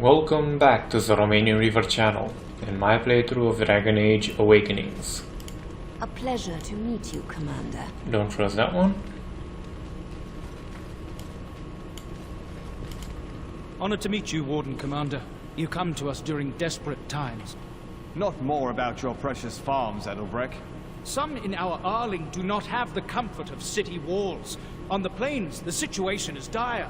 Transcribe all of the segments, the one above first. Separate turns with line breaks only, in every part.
Welcome back to the Romanian River channel, in my playthrough of Dragon Age Awakenings.
A pleasure to meet you, Commander.
Don't trust that one.
Honored to meet you, Warden Commander. You come to us during desperate times.
Not more about your precious farms, Edelbrecht.
Some in our Arling do not have the comfort of city walls. On the plains, the situation is dire.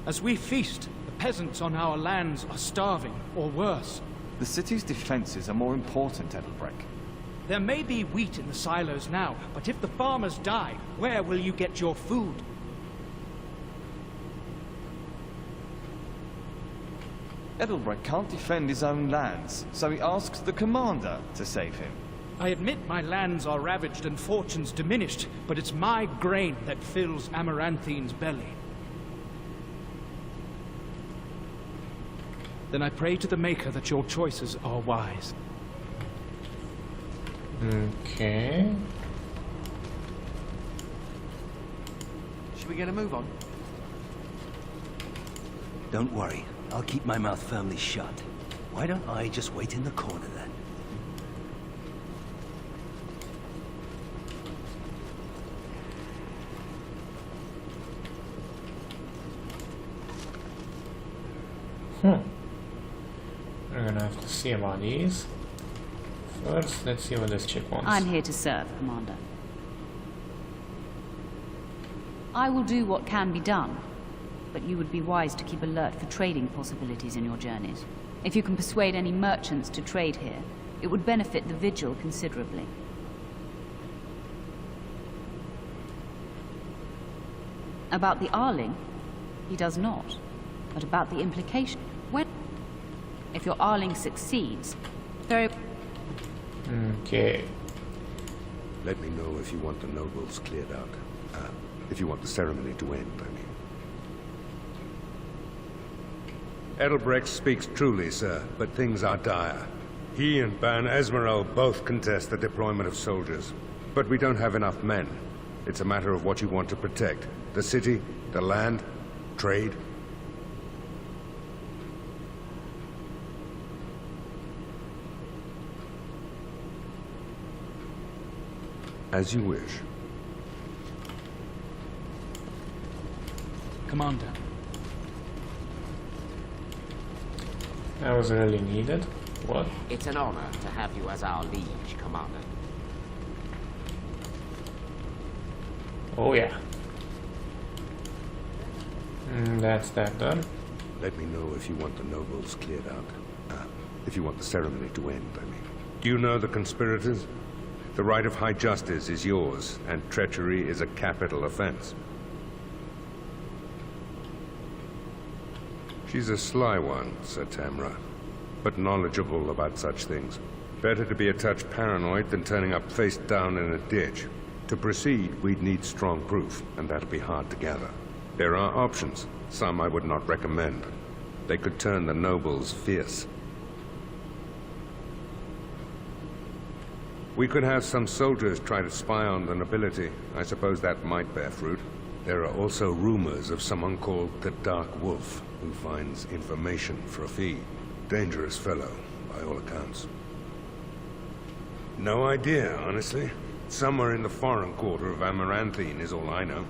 As we feast, the peasants on our lands are starving, or worse.
The city's defenses are more important, Edelbrecht.
There may be wheat in the silos now, but if the farmers die, where will you get your food?
Edelbrecht can't defend his own lands, so he asks the Commander to save him.
I admit my lands are ravaged and fortunes diminished, but it's my grain that fills Amaranthene's belly. Then I pray to the Maker that your choices are wise.
Okay.
Should we get a move on? Don't worry. I'll keep my mouth firmly shut. Why don't I just wait in the corner then?
We're gonna have to see about these. First, let's see what this chick wants.
I'm here to serve, Commander. I will do what can be done, but you would be wise to keep alert for trading possibilities in your journeys. If you can persuade any merchants to trade here, it would benefit the Vigil considerably. About the Arling, he does not. But about the implication, if your Arling succeeds, very...
Okay.
Let me know if you want the nobles cleared out. If you want the ceremony to end, I mean. Edelbrecht speaks truly, sir, but things are dire. He and Ban Esmeralda both contest the deployment of soldiers. But we don't have enough men. It's a matter of what you want to protect. The city, the land, trade. As you wish.
Commander.
That was really needed. What?
It's an honor to have you as our liege, Commander.
Oh yeah. That's that done.
Let me know if you want the nobles cleared out. If you want the ceremony to end, I mean. Do you know the conspirators? The right of high justice is yours, and treachery is a capital offense. She's a sly one, Sir Tamra, but knowledgeable about such things. Better to be a touch paranoid than turning up face down in a ditch. To proceed, we'd need strong proof, and that'll be hard to gather. There are options, some I would not recommend. They could turn the nobles fierce. We could have some soldiers try to spy on the nobility. I suppose that might bear fruit. There are also rumors of someone called the Dark Wolf, who finds information for a fee. Dangerous fellow, by all accounts. No idea, honestly. Somewhere in the foreign quarter of Amaranthine is all I know.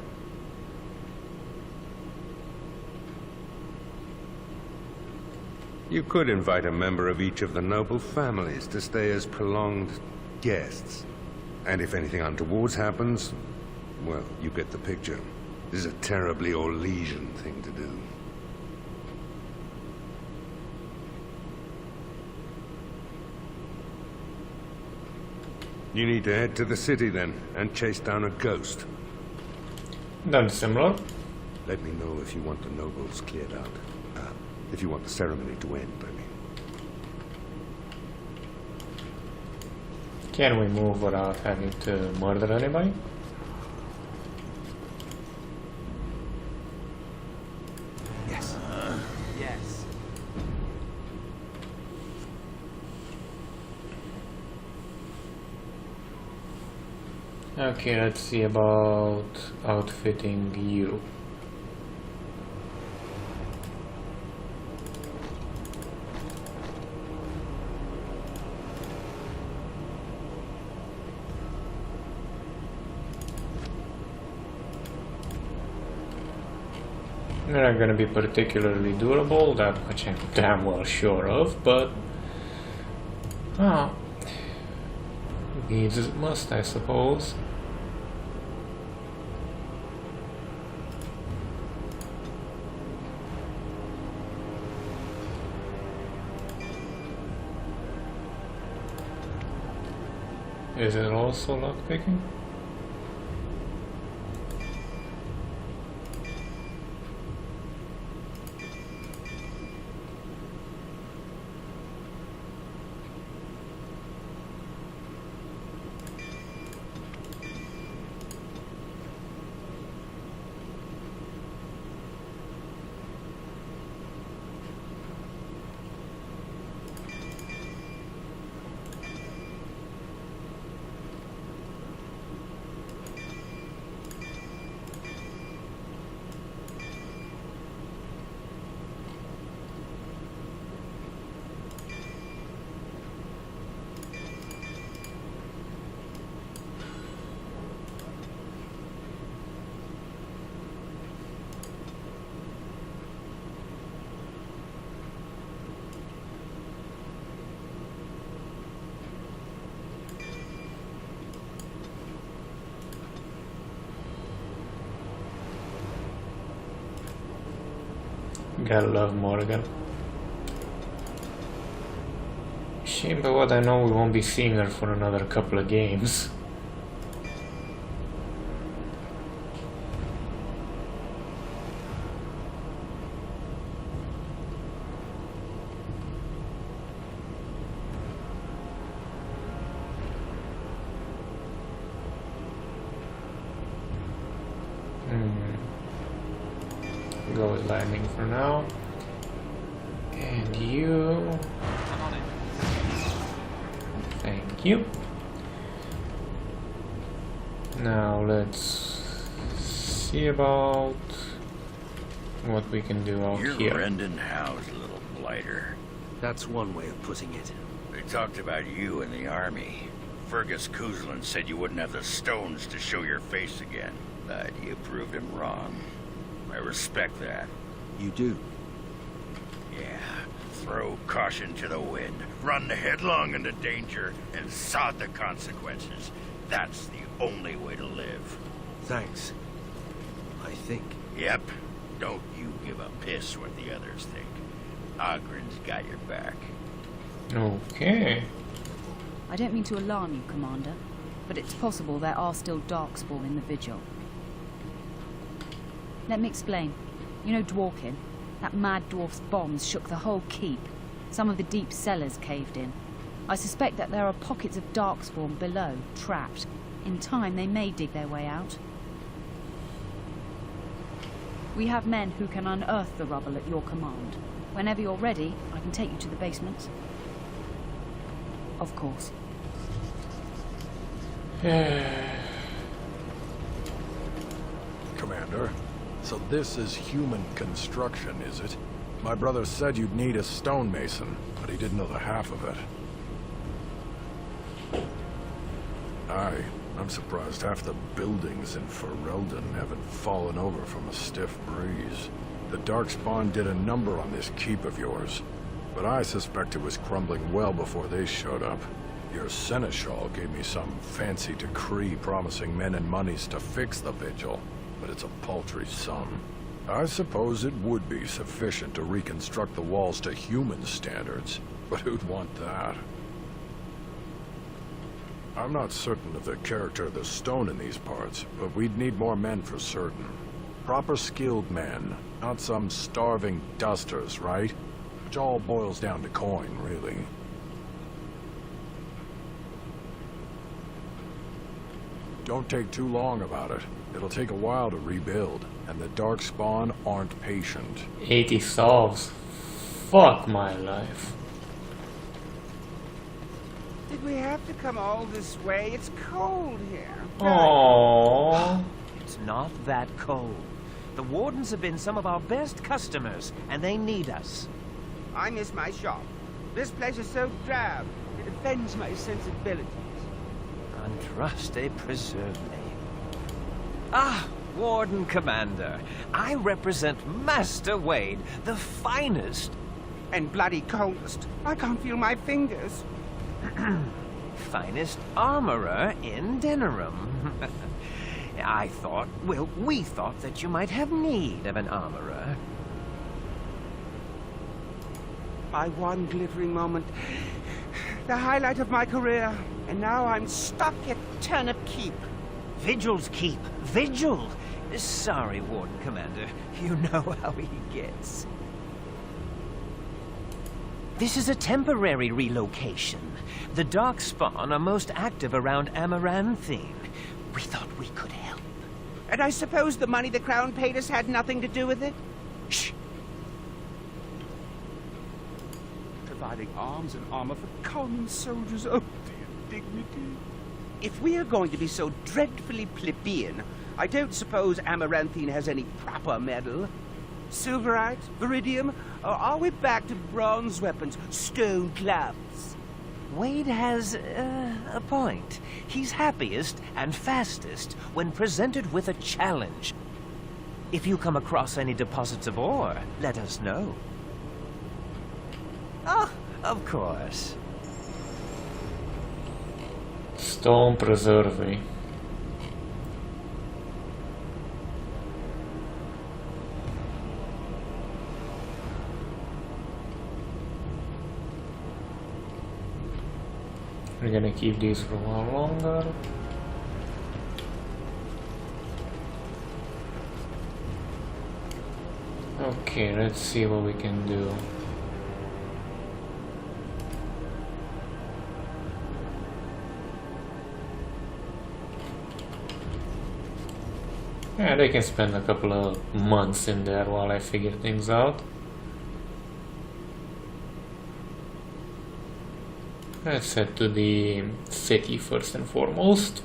You could invite a member of each of the noble families to stay as prolonged guests. And if anything untoward happens, well, you get the picture. This is a terribly Orlesian thing to do. You need to head to the city then, and chase down a ghost.
Done similar.
Let me know if you want the nobles cleared out. If you want the ceremony to end, I mean.
Can we move without having to murder anybody?
Yes.
Yes.
Okay, let's see about outfitting you. They're not gonna be particularly durable, that much I'm damn well sure of, but... needs it must, I suppose. Is it also lockpicking? Gotta love Morgan. Shame, but what I know, we won't be seeing her for another couple of games. Go with lightning for now. And you... Thank you. Now let's see about what we can do out
You're
here.
Brendan Howe's little blighter.
That's one way of putting it.
They talked about you in the army. Fergus Kuzlin said you wouldn't have the stones to show your face again, but you proved him wrong. I respect that.
You do?
Yeah. Throw caution to the wind, run headlong into danger, and sod the consequences. That's the only way to live.
Thanks. I think.
Yep. Don't you give a piss what the others think. Ogren's got your back.
Okay.
I don't mean to alarm you, Commander, but it's possible there are still darkspawn in the Vigil. Let me explain. You know Dworkin? That mad dwarf's bombs shook the whole keep. Some of the deep cellars caved in. I suspect that there are pockets of darkspawn below, trapped. In time, they may dig their way out. We have men who can unearth the rubble at your command. Whenever you're ready, I can take you to the basements. Of course.
Commander, so this is human construction, is it? My brother said you'd need a stonemason, but he didn't know the half of it. I'm surprised half the buildings in Ferelden haven't fallen over from a stiff breeze. The Darkspawn did a number on this keep of yours, but I suspect it was crumbling well before they showed up. Your seneschal gave me some fancy decree promising men and monies to fix the Vigil, but it's a paltry sum. I suppose it would be sufficient to reconstruct the walls to human standards, but who'd want that? I'm not certain of the character of the stone in these parts, but we'd need more men for certain. Proper skilled men, not some starving dusters, right? Which all boils down to coin, really. Don't take too long about it. It'll take a while to rebuild, and the Darkspawn aren't patient.
80 solves. Fuck my life.
Did we have to come all this way? It's cold here.
Aww.
It's not that cold. The Wardens have been some of our best customers, and they need us.
I miss my shop. This place is so drab. It offends my sensibilities.
And trust they preserve me. Ah! Warden Commander, I represent Master Wade, the finest...
And bloody coldest. I can't feel my fingers.
finest armorer in Denerim. I thought, well, we thought that you might have need of an armorer.
My one glittering moment. The highlight of my career. And now I'm stuck at Turnip Keep.
Vigil's Keep. Vigil! Sorry, Warden Commander. You know how he gets. This is a temporary relocation. The Darkspawn are most active around Amaranthine. We thought we could help.
And I suppose the money the Crown paid us had nothing to do with it?
Shh!
Providing arms and armor for common soldiers. Oh, the indignity. If we are going to be so dreadfully plebeian, I don't suppose Amaranthine has any proper metal. Silverite? Viridium? Or are we back to bronze weapons? Stone clubs?
Wade has a point. He's happiest and fastest when presented with a challenge. If you come across any deposits of ore, let us know. Oh, of course.
Stone preserve. We're gonna keep these for a while longer. Okay, let's see what we can do. Yeah, they can spend a couple of months in there while I figure things out. Let's head to the city first and foremost.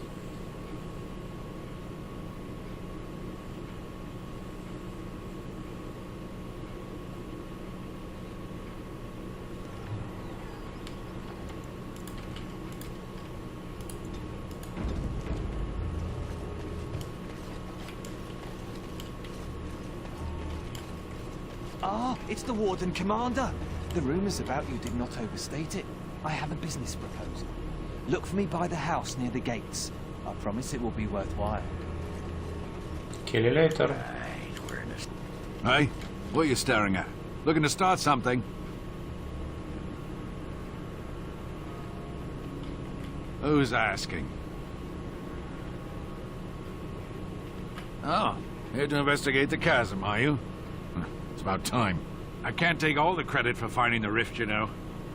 Ah, it's the Warden Commander. The rumors about you did not overstate it. I have a business proposal. Look for me by the house near the gates. I promise it will be worthwhile.
Kill you later.
Right, we're in this.
Hey, what are you staring at? Looking to start something? Who's asking? Oh, here to investigate the chasm, are you? It's about time. I can't take all the credit for finding the rift, you know.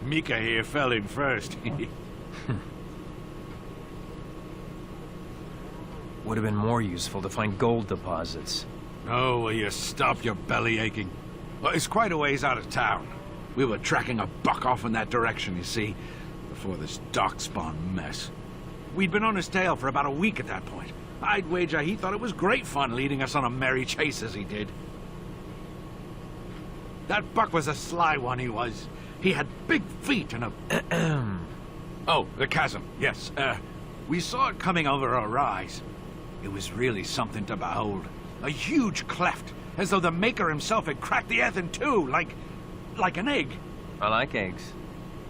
Mika here fell in first.
Would have been more useful to find gold deposits.
Oh, will you stop your belly aching? Well, it's quite a ways out of town. We were tracking a buck off in that direction, you see, before this Darkspawn mess. We'd been on his tail for about a week at that point. I'd wager he thought it was great fun leading us on a merry chase as he did. That buck was a sly one, he was. He had big feet and a... Oh, the chasm, yes. We saw it coming over a rise. It was really something to behold. A huge cleft, as though the Maker himself had cracked the earth in two, like an egg.
I like eggs.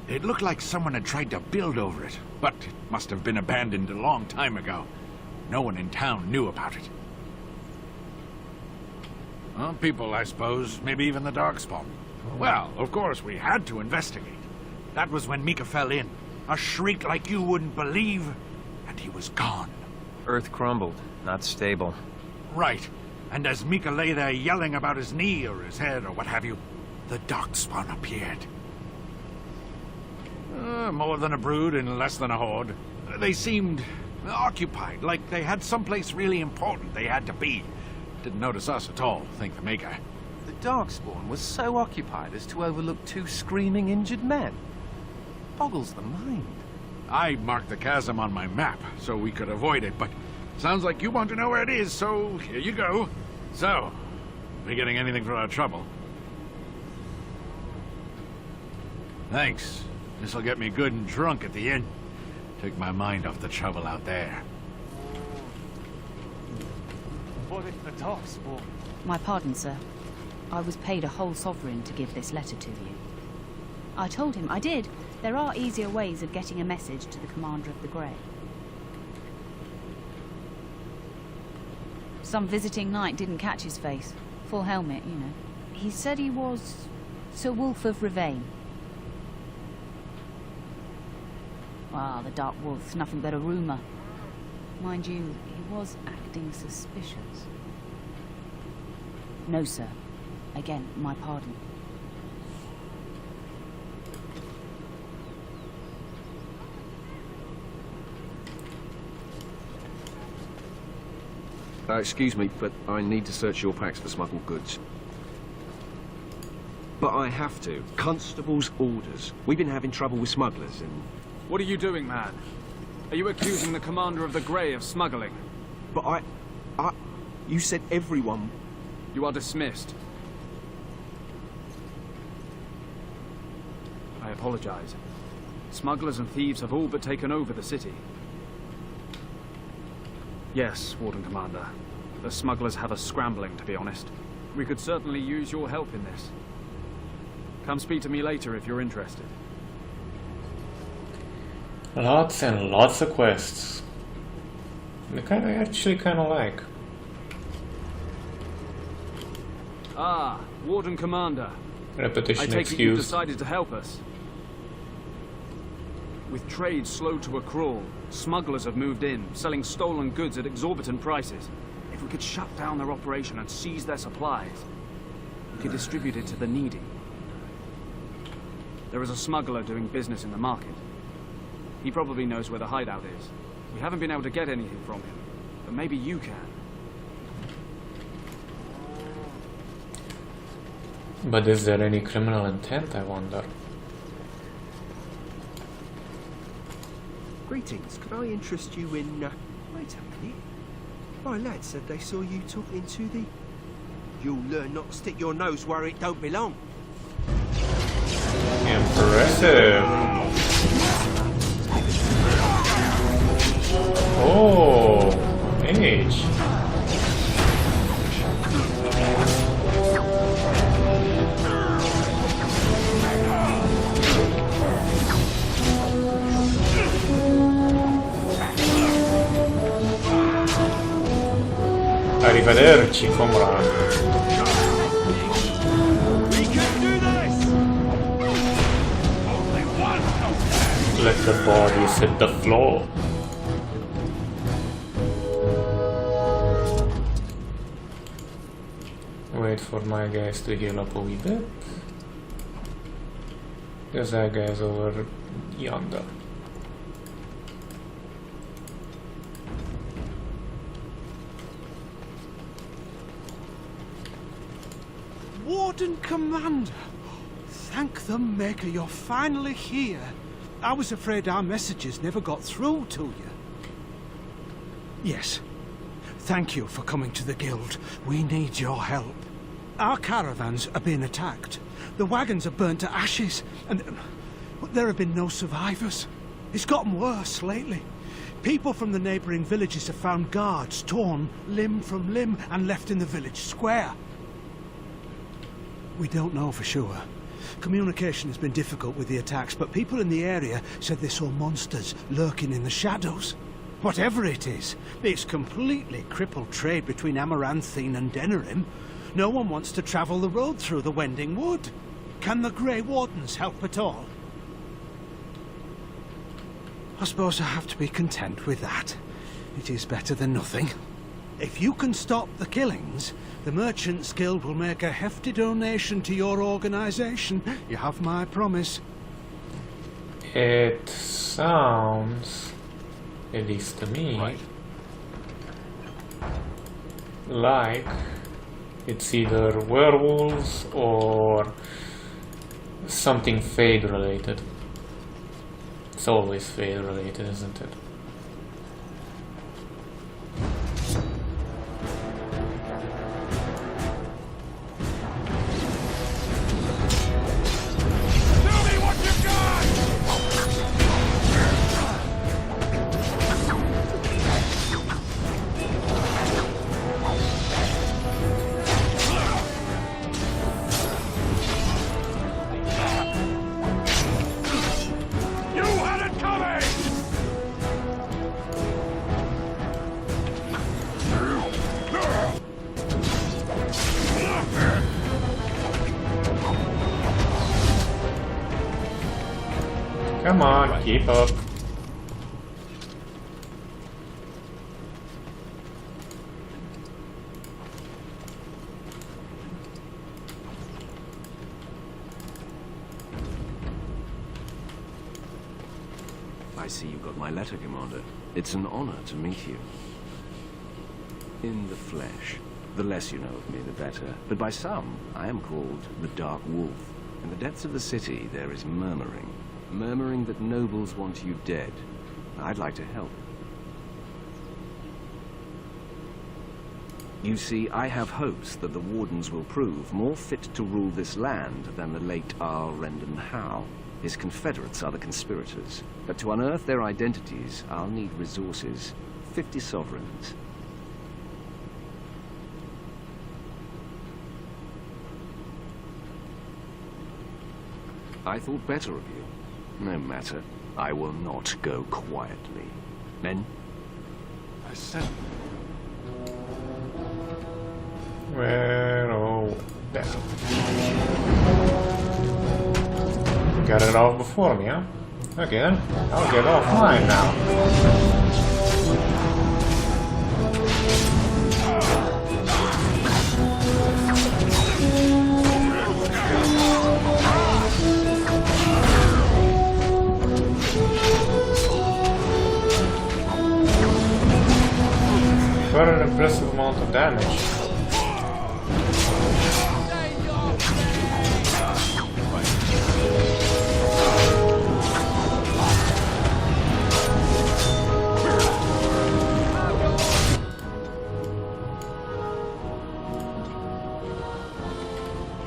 It looked like someone had tried to build over it, but it must have been abandoned a long time ago. No one in town knew about it. Well, people, I suppose, maybe even the Darkspawn. Well, of course, we had to investigate. That was when Mika fell in. A shriek like you wouldn't believe, and he was gone.
Earth crumbled, not stable.
Right. And as Mika lay there yelling about his knee or his head or what have you, the Darkspawn appeared. More than a brood and less than a horde. They seemed occupied, like they had someplace really important they had to be. Didn't notice us at all, thank the Maker.
The Darkspawn was so occupied as to overlook 2 screaming injured men. Boggles the mind.
I marked the chasm on my map so we could avoid it, but sounds like you want to know where it is, so here you go. So, we getting anything for our trouble? Thanks. This'll get me good and drunk at the end. Take my mind off the trouble out there.
What if the darkspawn?
My pardon, sir. I was paid a whole sovereign to give this letter to you. I told him I did. There are easier ways of getting a message to the Commander of the Grey. Some visiting knight didn't catch his face. Full helmet, you know. He said he was Sir Wolf of Rivain. Ah, the Dark Wolf's nothing but a rumour. Mind you, he was acting suspicious. No, sir. Again, my pardon.
Excuse me, but I need to search your packs for smuggled goods. But I have to. Constable's orders. We've been having trouble with smugglers and...
What are you doing, man? Are you accusing the Commander of the Grey of smuggling?
But you said everyone...
You are dismissed. I apologize. Smugglers and thieves have all but taken over the city. Yes, Warden Commander. The smugglers have us scrambling, to be honest. We could certainly use your help in this. Come speak to me later if you're interested.
Lots and lots of quests. I actually kind of like.
Ah, Warden Commander.
Repetition
I take it you
excused.
decided to help us. With trade slow to a crawl, smugglers have moved in, selling stolen goods at exorbitant prices. If we could shut down their operation and seize their supplies, we could distribute it to the needy. There is a smuggler doing business in the market. He probably knows where the hideout is. We haven't been able to get anything from him, but maybe you can.
But is there any criminal intent, I wonder?
Greetings, could I interest you in... Wait a minute. My lad said they saw you talking to the... You'll learn not to stick your nose where it don't belong.
Impressive! Oh, mage. Arrivederci, comrade. Let the bodies hit the floor. Wait for my guys to heal up a wee bit. There's that guy's over yonder.
Warden Commander! Thank the Maker you're finally here. I was afraid our messages never got through to you. Yes. Thank you for coming to the Guild. We need your help. Our caravans are being attacked. The wagons are burnt to ashes, and there have been no survivors. It's gotten worse lately. People from the neighbouring villages have found guards torn limb from limb and left in the village square. We don't know for sure. Communication has been difficult with the attacks, but people in the area said they saw monsters lurking in the shadows. Whatever it is, it's completely crippled trade between Amaranthine and Denerim. No one wants to travel the road through the Wending Wood. Can the Grey Wardens help at all? I suppose I have to be content with that. It is better than nothing. If you can stop the killings, the Merchants Guild will make a hefty donation to your organization. You have my promise.
It sounds, at least to me, like it's either werewolves or something Fade related. It's always Fade related, isn't it? Come on, keep up.
I see you got my letter, Commander. It's an honor to meet you. In the flesh. The less you know of me, the better. But by some, I am called the Dark Wolf. In the depths of the city, there is murmuring. Murmuring that nobles want you dead. I'd like to help. You see, I have hopes that the Wardens will prove more fit to rule this land than the late R. Rendon Howe. His confederates are the conspirators. But to unearth their identities, I'll need resources. 50 sovereigns. I thought better of you. No matter. I will not go quietly. Men?
I said...
Where? Oh, there. Got it off before me, huh? Okay then. I'll get off mine now. Quite an impressive amount of damage.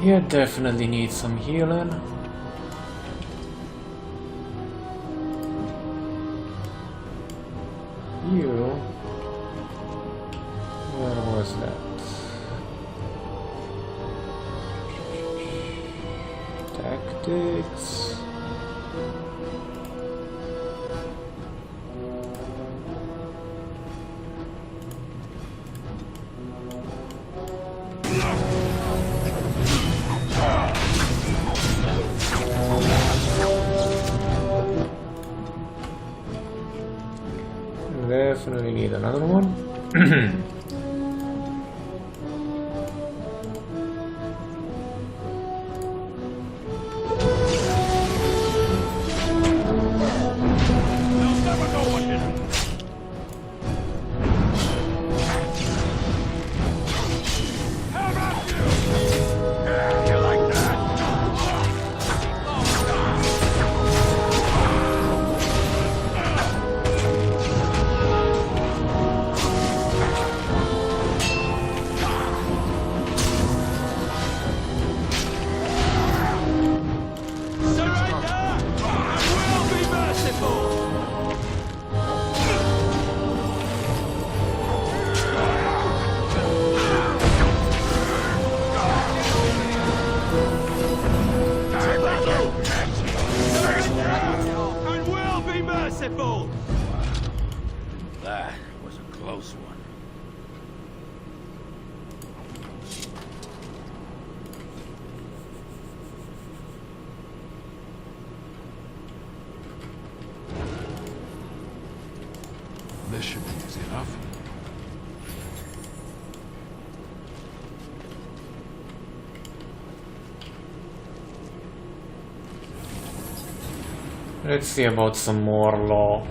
You definitely need some healing. You... Where was that? Tactics... Definitely need another one.
That was a close one.
This should be easy enough.
Let's see about some more law.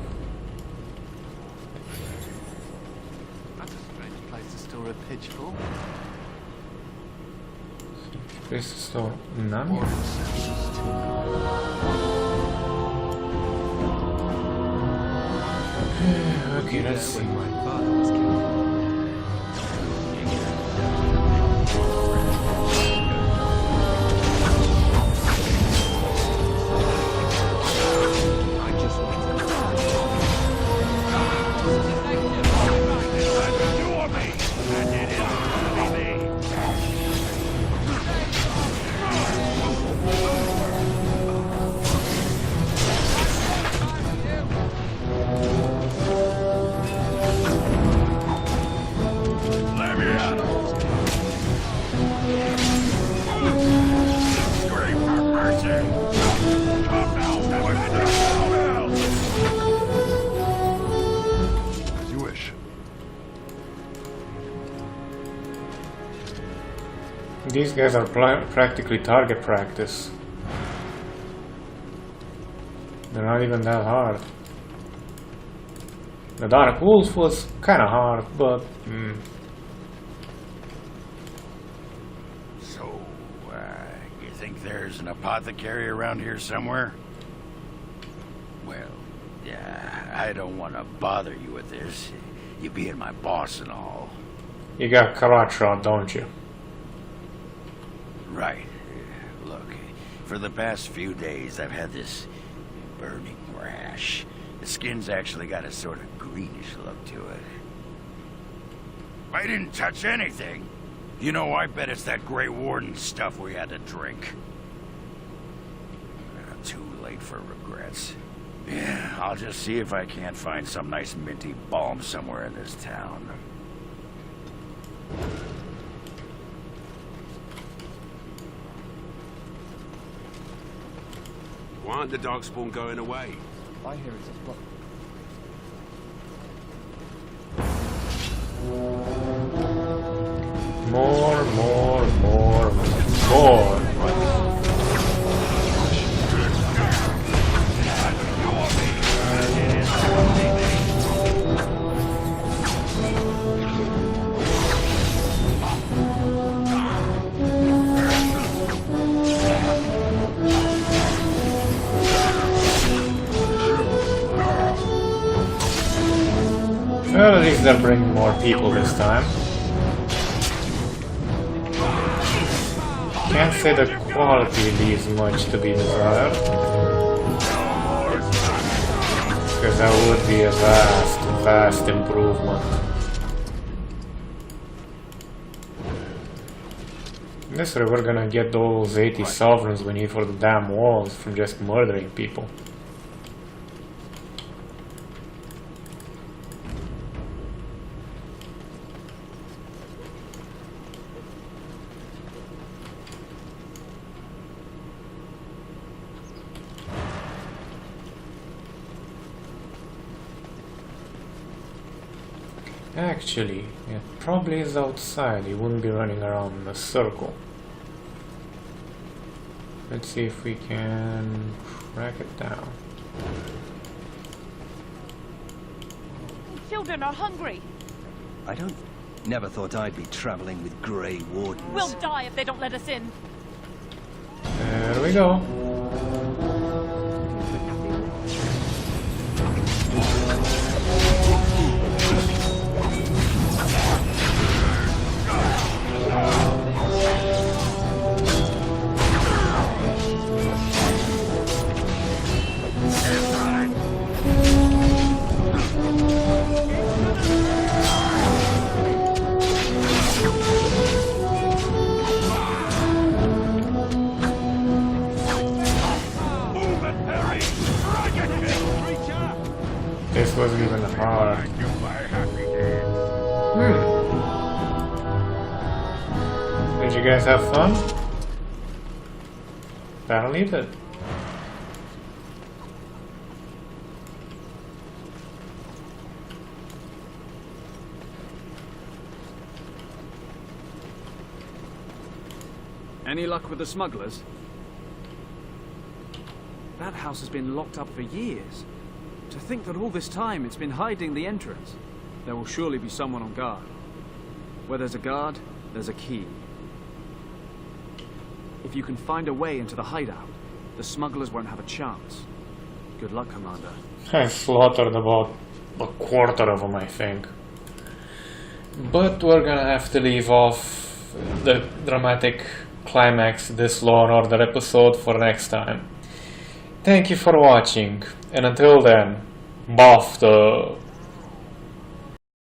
That's a strange place to store a pitchfork.
Place to store none. Okay, let's see. These guys are practically target practice. They're not even that hard. The Dark Wolf was kinda hard, but...
So, you think there's an apothecary around here somewhere? Well, yeah, I don't want to bother you with this. You being my boss and all.
You got karate rod, don't you?
Right. Look, for the past few days I've had this burning rash. The skin's actually got a sort of greenish look to it. I didn't touch anything. You know, I bet it's that Grey Warden stuff we had to drink. Too late for regrets. Yeah, I'll just see if I can't find some nice minty balm somewhere in this town.
Why aren't the Darkspawn going away?
I hear it's a plot.
More. Well, at least they're bringing more people this time. Can't say the quality leaves much to be desired. Because that would be a vast improvement. This way we're gonna get those 80 sovereigns we need for the damn walls from just murdering people. Actually, it probably is outside. He wouldn't be running around in a circle. Let's see if we can track it down.
Children are hungry.
Never thought I'd be traveling with Grey Wardens.
We'll die if they don't let us in.
There we go. This wasn't even hard. Did you guys have fun? Apparently you did.
Any luck with the smugglers? That house has been locked up for years. To think that all this time it's been hiding the entrance. There will surely be someone on guard. Where there's a guard, there's a key. If you can find a way into the hideout, the smugglers won't have a chance. Good luck, Commander.
I slaughtered about a quarter of them, I think. But we're gonna have to leave off the dramatic climax this Law and Order episode for next time. Thank you for watching, and until then, bafta!